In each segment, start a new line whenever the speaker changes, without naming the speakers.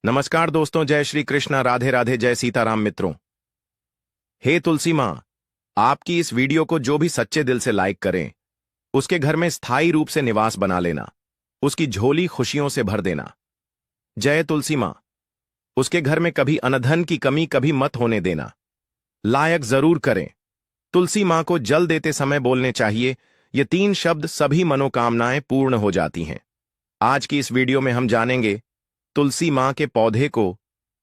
नमस्कार दोस्तों, जय श्री कृष्णा, राधे राधे, जय सीताराम मित्रों। हे तुलसी मां, आपकी इस वीडियो को जो भी सच्चे दिल से लाइक करें, उसके घर में स्थायी रूप से निवास बना लेना, उसकी झोली खुशियों से भर देना। जय तुलसी मां, उसके घर में कभी अनधन की कमी कभी मत होने देना। लायक जरूर करें। तुलसी मां को जल देते समय बोलने चाहिए ये 3 शब्द, सभी मनोकामनाएं पूर्ण हो जाती हैं। आज की इस वीडियो में हम जानेंगे तुलसी मां के पौधे को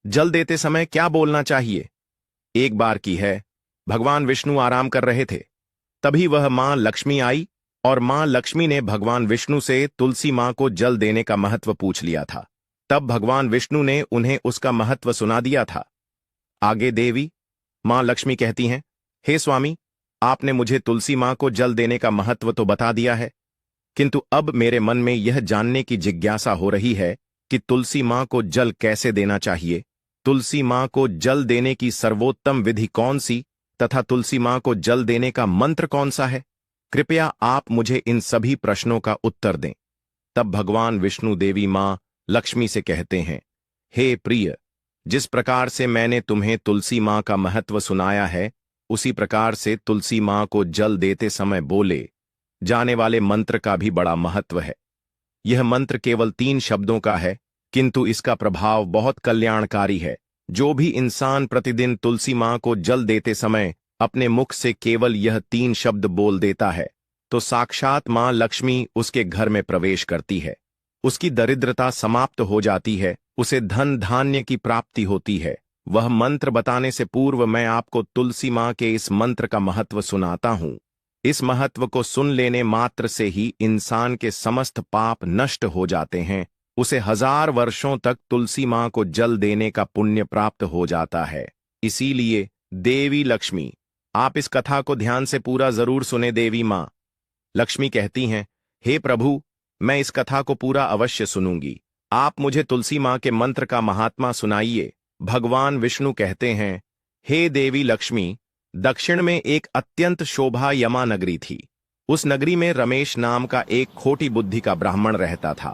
जल देते समय क्या बोलना चाहिए। एक बार की है, भगवान विष्णु आराम कर रहे थे। तभी वह मां लक्ष्मी आई और मां लक्ष्मी ने भगवान विष्णु से तुलसी मां को जल देने का महत्व पूछ लिया था। तब भगवान विष्णु ने उन्हें उसका महत्व सुना दिया था। आगे देवी मां लक्ष्मी कहती हैं, हे स्वामी, आपने मुझे तुलसी मां को जल देने का महत्व तो बता दिया है, किंतु अब मेरे मन में यह जानने की जिज्ञासा हो रही है कि तुलसी मां को जल कैसे देना चाहिए। तुलसी मां को जल देने की सर्वोत्तम विधि कौन सी तथा तुलसी मां को जल देने का मंत्र कौन सा है? कृपया आप मुझे इन सभी प्रश्नों का उत्तर दें। तब भगवान विष्णु देवी मां लक्ष्मी से कहते हैं, हे प्रिय, जिस प्रकार से मैंने तुम्हें तुलसी मां का महत्व सुनाया है, उसी प्रकार से तुलसी मां को जल देते समय बोले जाने वाले मंत्र का भी बड़ा महत्व है। यह मंत्र केवल 3 शब्दों का है, किंतु इसका प्रभाव बहुत कल्याणकारी है। जो भी इंसान प्रतिदिन तुलसी मां को जल देते समय अपने मुख से केवल यह 3 शब्द बोल देता है, तो साक्षात मां लक्ष्मी उसके घर में प्रवेश करती है। उसकी दरिद्रता समाप्त हो जाती है, उसे धन धान्य की प्राप्ति होती है। वह मंत्र बताने से पूर्व मैं आपको तुलसी मां के इस मंत्र का महत्व सुनाता हूं। इस महत्व को सुन लेने मात्र से ही इंसान के समस्त पाप नष्ट हो जाते हैं। उसे 1000 वर्षों तक तुलसी मां को जल देने का पुण्य प्राप्त हो जाता है। इसीलिए देवी लक्ष्मी, आप इस कथा को ध्यान से पूरा जरूर सुने। देवी मां लक्ष्मी कहती हैं, हे प्रभु, मैं इस कथा को पूरा अवश्य सुनूंगी। आप मुझे तुलसी मां के मंत्र का महात्मा सुनाइए। भगवान विष्णु कहते हैं, हे देवी लक्ष्मी, दक्षिण में एक अत्यंत शोभा नगरी थी। उस नगरी में रमेश नाम का एक खोटी बुद्धि का ब्राह्मण रहता था।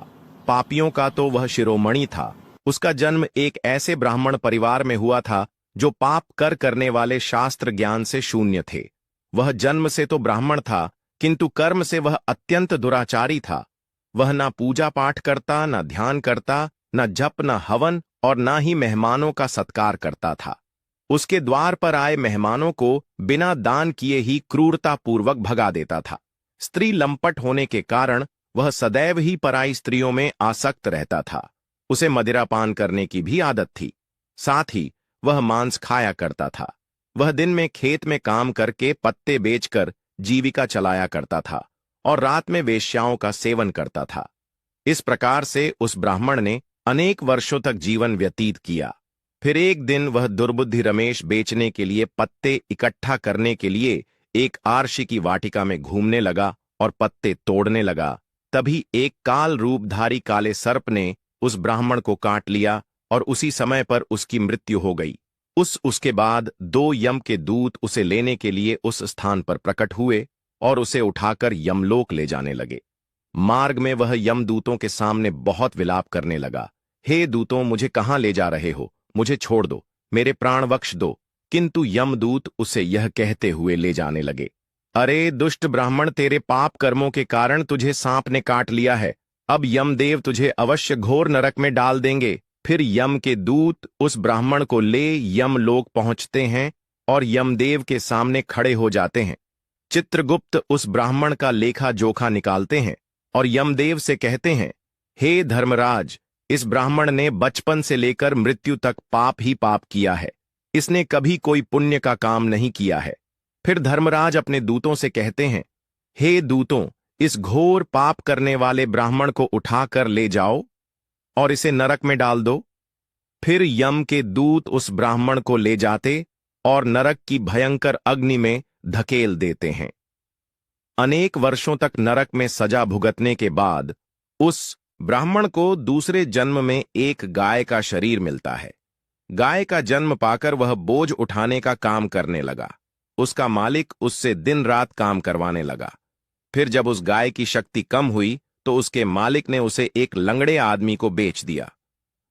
पापियों का तो वह शिरोमणि था। उसका जन्म एक ऐसे ब्राह्मण परिवार में हुआ था जो पाप करने वाले शास्त्र ज्ञान से शून्य थे। वह जन्म से तो ब्राह्मण था, किंतु कर्म से वह अत्यंत दुराचारी था। वह ना पूजा पाठ करता, ना ध्यान करता, न जप, न हवन और ना ही मेहमानों का सत्कार करता था। उसके द्वार पर आए मेहमानों को बिना दान किए ही क्रूरतापूर्वक भगा देता था। स्त्री लंपट होने के कारण वह सदैव ही पराई स्त्रियों में आसक्त रहता था। उसे मदिरा पान करने की भी आदत थी। साथ ही वह मांस खाया करता था। वह दिन में खेत में काम करके पत्ते बेचकर जीविका चलाया करता था और रात में वेश्याओं का सेवन करता था। इस प्रकार से उस ब्राह्मण ने अनेक वर्षों तक जीवन व्यतीत किया। फिर एक दिन वह दुर्बुद्धि रमेश बेचने के लिए पत्ते इकट्ठा करने के लिए एक आरशी की वाटिका में घूमने लगा और पत्ते तोड़ने लगा। तभी एक काल रूपधारी काले सर्प ने उस ब्राह्मण को काट लिया और उसी समय पर उसकी मृत्यु हो गई। उसके बाद 2 यम के दूत उसे लेने के लिए उस स्थान पर प्रकट हुए और उसे उठाकर यमलोक ले जाने लगे। मार्ग में वह यमदूतों के सामने बहुत विलाप करने लगा, हे दूतों, मुझे कहां ले जा रहे हो? मुझे छोड़ दो, मेरे प्राण बख्श दो। किंतु यमदूत उसे यह कहते हुए ले जाने लगे, अरे दुष्ट ब्राह्मण, तेरे पाप कर्मों के कारण तुझे सांप ने काट लिया है। अब यमदेव तुझे अवश्य घोर नरक में डाल देंगे। फिर यम के दूत उस ब्राह्मण को ले यमलोक पहुंचते हैं और यमदेव के सामने खड़े हो जाते हैं। चित्रगुप्त उस ब्राह्मण का लेखा जोखा निकालते हैं और यमदेव से कहते हैं, हे धर्मराज, इस ब्राह्मण ने बचपन से लेकर मृत्यु तक पाप ही पाप किया है। इसने कभी कोई पुण्य का काम नहीं किया है। फिर धर्मराज अपने दूतों से कहते हैं, हे दूतों, इस घोर पाप करने वाले ब्राह्मण को उठाकर ले जाओ और इसे नरक में डाल दो। फिर यम के दूत उस ब्राह्मण को ले जाते और नरक की भयंकर अग्नि में धकेल देते हैं। अनेक वर्षों तक नरक में सजा भुगतने के बाद उस ब्राह्मण को दूसरे जन्म में एक गाय का शरीर मिलता है। गाय का जन्म पाकर वह बोझ उठाने का काम करने लगा। उसका मालिक उससे दिन रात काम करवाने लगा। फिर जब उस गाय की शक्ति कम हुई तो उसके मालिक ने उसे एक लंगड़े आदमी को बेच दिया।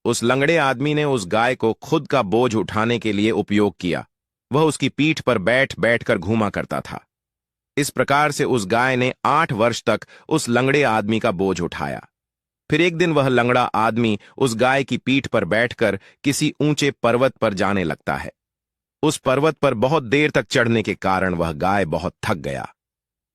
उस लंगड़े आदमी ने उस गाय को खुद का बोझ उठाने के लिए उपयोग किया। वह उसकी पीठ पर बैठ बैठकर घूमा करता था। इस प्रकार से उस गाय ने 8 वर्ष तक उस लंगड़े आदमी का बोझ उठाया। फिर एक दिन वह लंगड़ा आदमी उस गाय की पीठ पर बैठकर किसी ऊंचे पर्वत पर जाने लगता है। उस पर्वत पर बहुत देर तक चढ़ने के कारण वह गाय बहुत थक गया।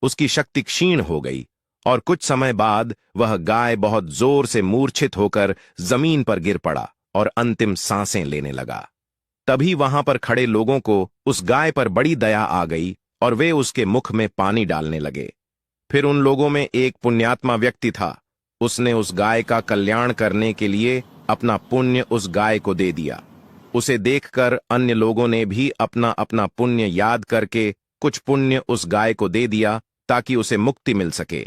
उसकी शक्ति क्षीण हो गई और कुछ समय बाद वह गाय बहुत जोर से मूर्छित होकर जमीन पर गिर पड़ा और अंतिम सांसें लेने लगा। तभी वहां पर खड़े लोगों को उस गाय पर बड़ी दया आ गई और वे उसके मुख में पानी डालने लगे। फिर उन लोगों में एक पुण्यात्मा व्यक्ति था। उसने उस गाय का कल्याण करने के लिए अपना पुण्य उस गाय को दे दिया। उसे देखकर अन्य लोगों ने भी अपना अपना पुण्य याद करके कुछ पुण्य उस गाय को दे दिया ताकि उसे मुक्ति मिल सके।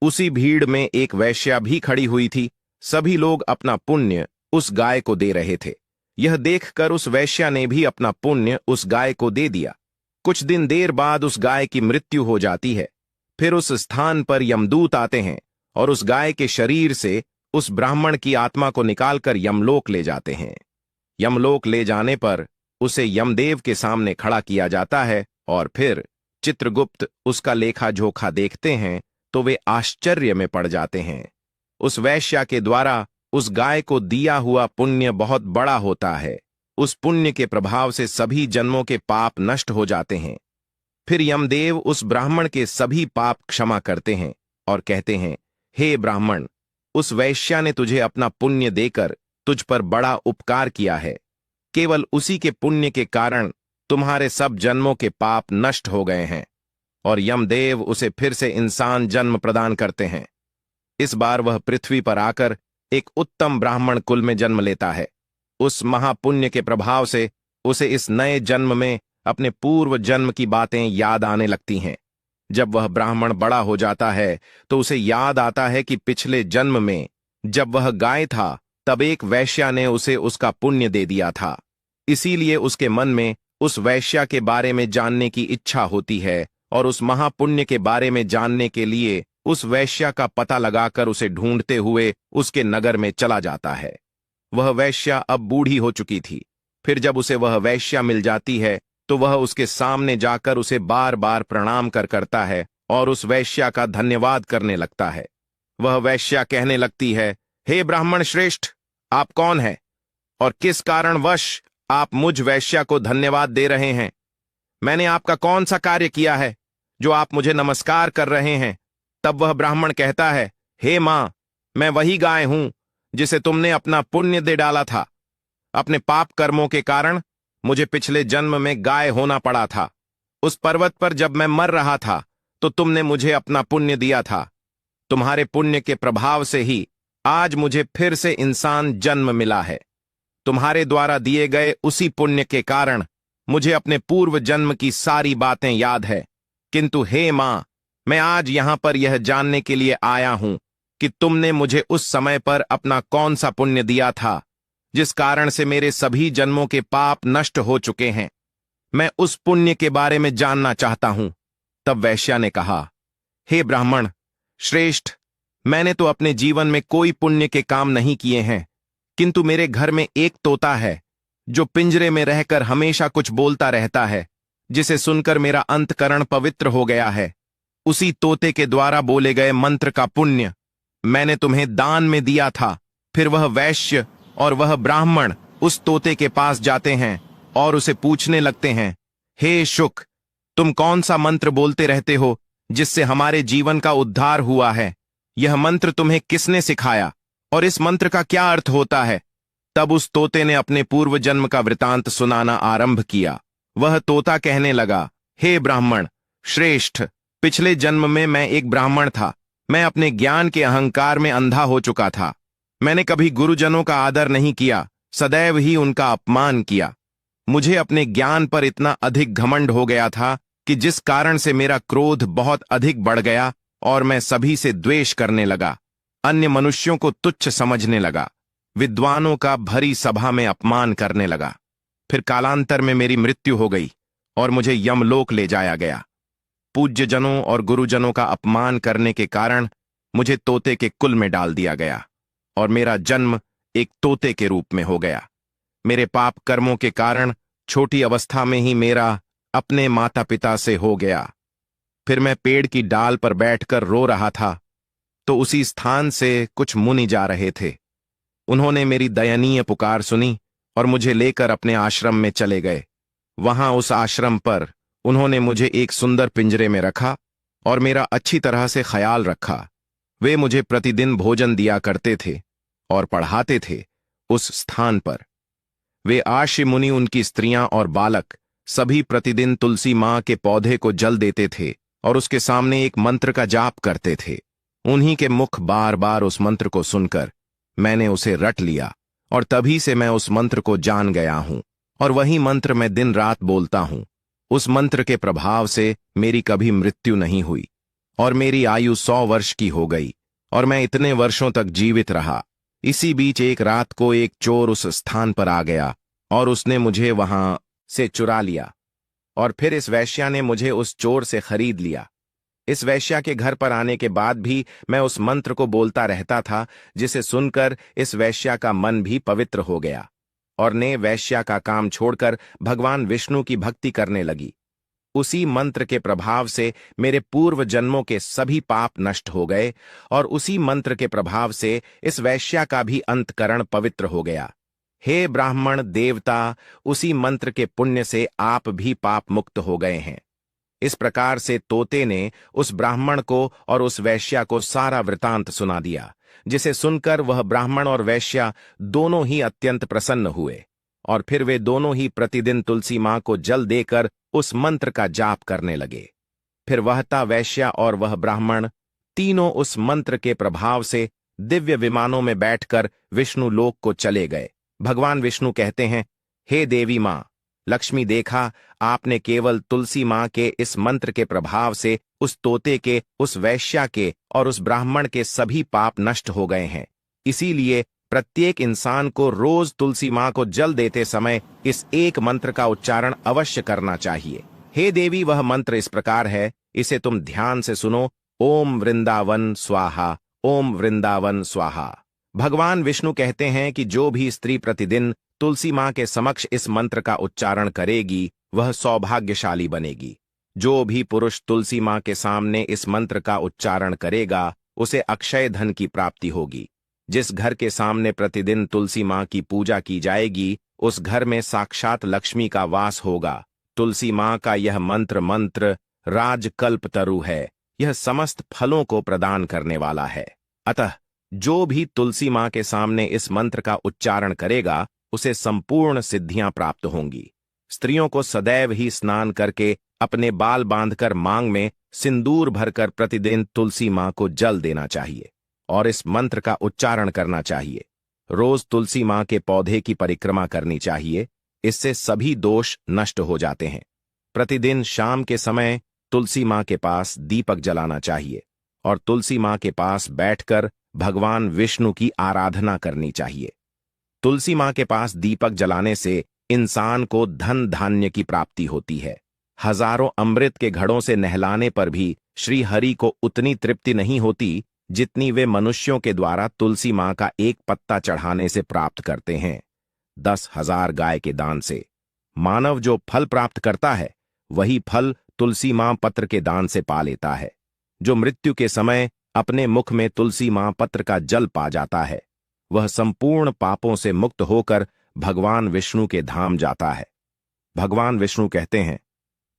उसी भीड़ में एक वैश्या भी खड़ी हुई थी। सभी लोग अपना पुण्य उस गाय को दे रहे थे। यह देखकर उस वैश्या ने भी अपना पुण्य उस गाय को दे दिया। कुछ दिन देर बाद उस गाय की मृत्यु हो जाती है। फिर उस स्थान पर यमदूत आते हैं और उस गाय के शरीर से उस ब्राह्मण की आत्मा को निकालकर यमलोक ले जाते हैं। यमलोक ले जाने पर उसे यमदेव के सामने खड़ा किया जाता है और फिर चित्रगुप्त उसका लेखा जोखा देखते हैं तो वे आश्चर्य में पड़ जाते हैं। उस वैश्या के द्वारा उस गाय को दिया हुआ पुण्य बहुत बड़ा होता है। उस पुण्य के प्रभाव से सभी जन्मों के पाप नष्ट हो जाते हैं। फिर यमदेव उस ब्राह्मण के सभी पाप क्षमा करते हैं और कहते हैं, हे ब्राह्मण, उस वैश्या ने तुझे अपना पुण्य देकर तुझ पर बड़ा उपकार किया है। केवल उसी के पुण्य के कारण तुम्हारे सब जन्मों के पाप नष्ट हो गए हैं। और यमदेव उसे फिर से इंसान जन्म प्रदान करते हैं। इस बार वह पृथ्वी पर आकर एक उत्तम ब्राह्मण कुल में जन्म लेता है। उस महापुण्य के प्रभाव से उसे इस नए जन्म में अपने पूर्व जन्म की बातें याद आने लगती हैं। जब वह ब्राह्मण बड़ा हो जाता है तो उसे याद आता है कि पिछले जन्म में जब वह गाय था तब एक वैश्या ने उसे उसका पुण्य दे दिया था। इसीलिए उसके मन में उस वैश्या के बारे में जानने की इच्छा होती है और उस महापुण्य के बारे में जानने के लिए उस वैश्या का पता लगाकर उसे ढूंढते हुए उसके नगर में चला जाता है। वह वैश्या अब बूढ़ी हो चुकी थी। फिर जब उसे वह वैश्या मिल जाती है तो वह उसके सामने जाकर उसे बार बार प्रणाम करता है और उस वैश्या का धन्यवाद करने लगता है। वह वैश्या कहने लगती है, हे ब्राह्मण श्रेष्ठ, आप कौन हैं और किस कारणवश आप मुझ वैश्या को धन्यवाद दे रहे हैं? मैंने आपका कौन सा कार्य किया है जो आप मुझे नमस्कार कर रहे हैं? तब वह ब्राह्मण कहता है, हे मां, मैं वही गाय हूं जिसे तुमने अपना पुण्य दे डाला था। अपने पाप कर्मों के कारण मुझे पिछले जन्म में गाय होना पड़ा था। उस पर्वत पर जब मैं मर रहा था तो तुमने मुझे अपना पुण्य दिया था। तुम्हारे पुण्य के प्रभाव से ही आज मुझे फिर से इंसान जन्म मिला है। तुम्हारे द्वारा दिए गए उसी पुण्य के कारण मुझे अपने पूर्व जन्म की सारी बातें याद है। किंतु हे मां, मैं आज यहां पर यह जानने के लिए आया हूं कि तुमने मुझे उस समय पर अपना कौन सा पुण्य दिया था जिस कारण से मेरे सभी जन्मों के पाप नष्ट हो चुके हैं। मैं उस पुण्य के बारे में जानना चाहता हूं। तब वैश्या ने कहा, हे ब्राह्मण श्रेष्ठ, मैंने तो अपने जीवन में कोई पुण्य के काम नहीं किए हैं, किंतु मेरे घर में एक तोता है जो पिंजरे में रहकर हमेशा कुछ बोलता रहता है, जिसे सुनकर मेरा अंतकरण पवित्र हो गया है। उसी तोते के द्वारा बोले गए मंत्र का पुण्य मैंने तुम्हें दान में दिया था। फिर वह वैश्य और वह ब्राह्मण उस तोते के पास जाते हैं और उसे पूछने लगते हैं, हे शुक, तुम कौन सा मंत्र बोलते रहते हो जिससे हमारे जीवन का उद्धार हुआ है? यह मंत्र तुम्हें किसने सिखाया और इस मंत्र का क्या अर्थ होता है? तब उस तोते ने अपने पूर्व जन्म का वृतांत सुनाना आरंभ किया। वह तोता कहने लगा, हे ब्राह्मण श्रेष्ठ, पिछले जन्म में मैं एक ब्राह्मण था। मैं अपने ज्ञान के अहंकार में अंधा हो चुका था। मैंने कभी गुरुजनों का आदर नहीं किया, सदैव ही उनका अपमान किया। मुझे अपने ज्ञान पर इतना अधिक घमंड हो गया था कि जिस कारण से मेरा क्रोध बहुत अधिक बढ़ गया और मैं सभी से द्वेष करने लगा। अन्य मनुष्यों को तुच्छ समझने लगा। विद्वानों का भरी सभा में अपमान करने लगा। फिर कालांतर में मेरी मृत्यु हो गई और मुझे यमलोक ले जाया गया। पूज्य जनों और गुरुजनों का अपमान करने के कारण मुझे तोते के कुल में डाल दिया गया और मेरा जन्म एक तोते के रूप में हो गया। मेरे पाप कर्मों के कारण छोटी अवस्था में ही मेरा अपने माता पिता से हो गया। फिर मैं पेड़ की डाल पर बैठकर रो रहा था, तो उसी स्थान से कुछ मुनि जा रहे थे। उन्होंने मेरी दयनीय पुकार सुनी और मुझे लेकर अपने आश्रम में चले गए। वहां उस आश्रम पर उन्होंने मुझे एक सुंदर पिंजरे में रखा और मेरा अच्छी तरह से ख्याल रखा। वे मुझे प्रतिदिन भोजन दिया करते थे और पढ़ाते थे। उस स्थान पर वे आश्य मुनि, उनकी स्त्रियां और बालक सभी प्रतिदिन तुलसी मां के पौधे को जल देते थे और उसके सामने एक मंत्र का जाप करते थे। उन्हीं के मुख बार बार उस मंत्र को सुनकर मैंने उसे रट लिया और तभी से मैं उस मंत्र को जान गया हूं और वही मंत्र मैं दिन रात बोलता हूं। उस मंत्र के प्रभाव से मेरी कभी मृत्यु नहीं हुई और मेरी आयु 100 वर्ष की हो गई और मैं इतने वर्षों तक जीवित रहा। इसी बीच एक रात को एक चोर उस स्थान पर आ गया और उसने मुझे वहां से चुरा लिया और फिर इस वेश्या ने मुझे उस चोर से खरीद लिया। इस वेश्या के घर पर आने के बाद भी मैं उस मंत्र को बोलता रहता था, जिसे सुनकर इस वेश्या का मन भी पवित्र हो गया और ने वेश्या का काम छोड़कर भगवान विष्णु की भक्ति करने लगी। उसी मंत्र के प्रभाव से मेरे पूर्व जन्मों के सभी पाप नष्ट हो गए और उसी मंत्र के प्रभाव से इस वेश्या का भी अंतकरण पवित्र हो गया। हे ब्राह्मण देवता, उसी मंत्र के पुण्य से आप भी पाप मुक्त हो गए हैं। इस प्रकार से तोते ने उस ब्राह्मण को और उस वैश्या को सारा वृतांत सुना दिया, जिसे सुनकर वह ब्राह्मण और वैश्या दोनों ही अत्यंत प्रसन्न हुए और फिर वे दोनों ही प्रतिदिन तुलसी मां को जल देकर उस मंत्र का जाप करने लगे। फिर वहता वैश्या और वह ब्राह्मण तीनों उस मंत्र के प्रभाव से दिव्य विमानों में बैठकर विष्णु लोक को चले गए। भगवान विष्णु कहते हैं, हे देवी मां लक्ष्मी, देखा आपने केवल तुलसी मां के इस मंत्र के प्रभाव से उस तोते के, उस वैश्या के और उस ब्राह्मण के सभी पाप नष्ट हो गए हैं। इसीलिए प्रत्येक इंसान को रोज तुलसी मां को जल देते समय इस एक मंत्र का उच्चारण अवश्य करना चाहिए। हे देवी, वह मंत्र इस प्रकार है, इसे तुम ध्यान से सुनो। ओम वृंदावन स्वाहा, ओम वृंदावन स्वाहा। भगवान विष्णु कहते हैं कि जो भी स्त्री प्रतिदिन तुलसी मां के समक्ष इस मंत्र का उच्चारण करेगी वह सौभाग्यशाली बनेगी। जो भी पुरुष तुलसी मां के सामने इस मंत्र का उच्चारण करेगा उसे अक्षय धन की प्राप्ति होगी। जिस घर के सामने प्रतिदिन तुलसी मां की पूजा की जाएगी उस घर में साक्षात लक्ष्मी का वास होगा। तुलसी मां का यह मंत्र राजकल्पतरु है। यह समस्त फलों को प्रदान करने वाला है। अतः जो भी तुलसी मां के सामने इस मंत्र का उच्चारण करेगा उसे संपूर्ण सिद्धियां प्राप्त होंगी। स्त्रियों को सदैव ही स्नान करके अपने बाल बांधकर मांग में सिंदूर भरकर प्रतिदिन तुलसी मां को जल देना चाहिए और इस मंत्र का उच्चारण करना चाहिए। रोज तुलसी मां के पौधे की परिक्रमा करनी चाहिए, इससे सभी दोष नष्ट हो जाते हैं। प्रतिदिन शाम के समय तुलसी मां के पास दीपक जलाना चाहिए और तुलसी मां के पास बैठकर भगवान विष्णु की आराधना करनी चाहिए। तुलसी मां के पास दीपक जलाने से इंसान को धन धान्य की प्राप्ति होती है। हजारों अमृत के घड़ों से नहलाने पर भी श्री हरि को उतनी तृप्ति नहीं होती जितनी वे मनुष्यों के द्वारा तुलसी मां का एक पत्ता चढ़ाने से प्राप्त करते हैं। 10,000 गाय के दान से मानव जो फल प्राप्त करता है वही फल तुलसी मां पत्र के दान से पा लेता है। जो मृत्यु के समय अपने मुख में तुलसी मां पत्र का जल पा जाता है वह संपूर्ण पापों से मुक्त होकर भगवान विष्णु के धाम जाता है। भगवान विष्णु कहते हैं,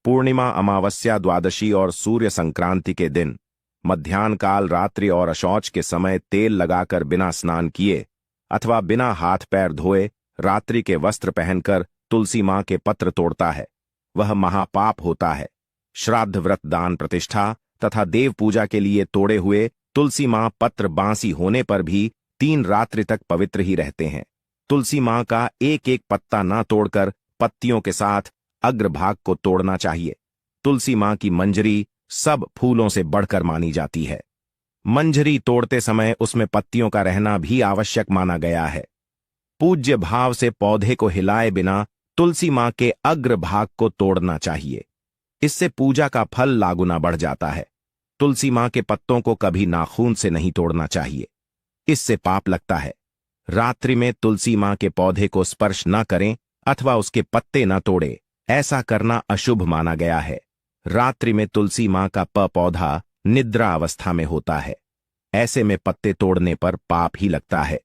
पूर्णिमा, अमावस्या, द्वादशी और सूर्य संक्रांति के दिन मध्याह्न काल, रात्रि और अशौच के समय तेल लगाकर बिना स्नान किए अथवा बिना हाथ पैर धोए रात्रि के वस्त्र पहनकर तुलसी मां के पत्र तोड़ता है वह महापाप होता है। श्राद्ध, व्रत, दान, प्रतिष्ठा तथा देव पूजा के लिए तोड़े हुए तुलसी मां पत्र बांसी होने पर भी 3 रात्रि तक पवित्र ही रहते हैं। तुलसी मां का एक एक पत्ता ना तोड़कर पत्तियों के साथ अग्रभाग को तोड़ना चाहिए। तुलसी मां की मंजरी सब फूलों से बढ़कर मानी जाती है। मंजरी तोड़ते समय उसमें पत्तियों का रहना भी आवश्यक माना गया है। पूज्य भाव से पौधे को हिलाए बिना तुलसी मां के अग्रभाग को तोड़ना चाहिए। इससे पूजा का फल लागुना बढ़ जाता है। तुलसी मां के पत्तों को कभी नाखून से नहीं तोड़ना चाहिए, इससे पाप लगता है। रात्रि में तुलसी मां के पौधे को स्पर्श न करें अथवा उसके पत्ते न तोड़े, ऐसा करना अशुभ माना गया है। रात्रि में तुलसी मां का पौधा निद्रा अवस्था में होता है, ऐसे में पत्ते तोड़ने पर पाप ही लगता है।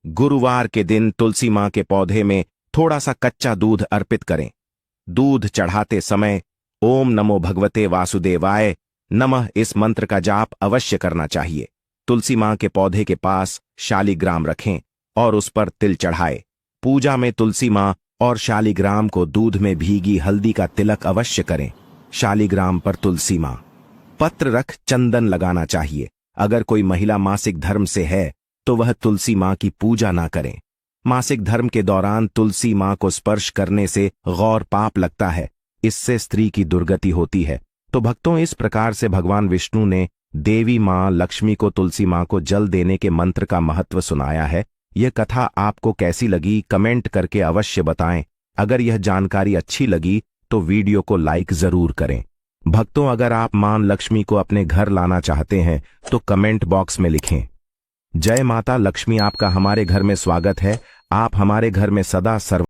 गुरुवार के दिन तुलसी मां के पौधे में थोड़ा सा कच्चा दूध अर्पित करें। दूध चढ़ाते समय ओम नमो भगवते वासुदेवाय नमः इस मंत्र का जाप अवश्य करना चाहिए। तुलसी मां के पौधे के पास शालिग्राम रखें और उस पर तिल चढ़ाए। पूजा में तुलसी मां और शालिग्राम को दूध में भीगी हल्दी का तिलक अवश्य करें। शालिग्राम पर तुलसी मां पत्र रख चंदन लगाना चाहिए। अगर कोई महिला मासिक धर्म से है तो वह तुलसी मां की पूजा ना करें। मासिक धर्म के दौरान तुलसी मां को स्पर्श करने से गौर पाप लगता है, इससे स्त्री की दुर्गति होती है। तो भक्तों, इस प्रकार से भगवान विष्णु ने देवी मां लक्ष्मी को तुलसी मां को जल देने के मंत्र का महत्व सुनाया है। यह कथा आपको कैसी लगी कमेंट करके अवश्य बताएं। अगर यह जानकारी अच्छी लगी तो वीडियो को लाइक जरूर करें। भक्तों, अगर आप मां लक्ष्मी को अपने घर लाना चाहते हैं तो कमेंट बॉक्स में लिखें, जय माता लक्ष्मी। आपका हमारे घर में स्वागत है। आप हमारे घर में सदा सर्व